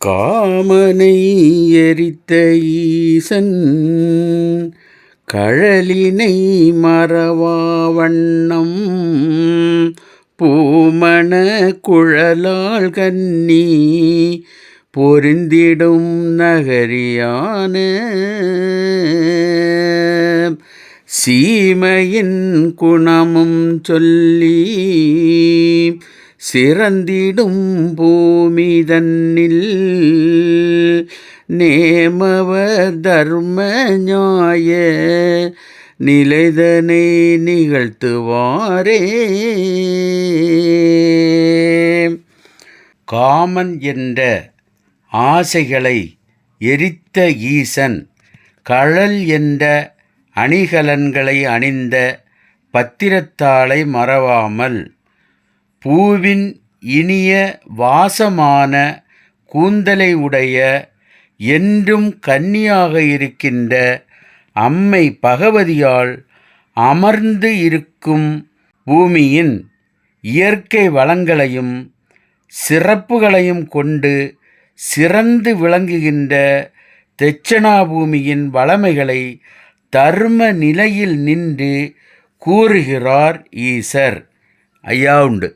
காமனை எரித்த ஈசன் கழலினை மறவா வண்ணம் பூமண குழலாள் கன்னி பொருந்திடும் நகரியான சீமையின் குணமும் சொல்லி சிறந்திடும் பூமி தன்னில் நேமவர் தர்ம நியாய நிலைதனை நிகழ்த்துவாரே. காமன் என்ற ஆசைகளை எரித்த ஈசன் கழல் என்ற அணிகலன்களை அணிந்த பத்திரத்தாளை மறவாமல் பூவின் இனிய வாசமான கூந்தலை உடைய என்றும் கன்னியாக இருக்கின்ற அம்மை பகவதியால் அமர்ந்து இருக்கும் பூமியின் இயற்கை வளங்களையும் சிறப்புகளையும் கொண்டு சிறந்து விளங்குகின்ற தட்சிணாபூமியின் வளமைகளை தர்ம நிலையில் நின்று கூறுகிறார் ஈசர். ஐயா உண்டு.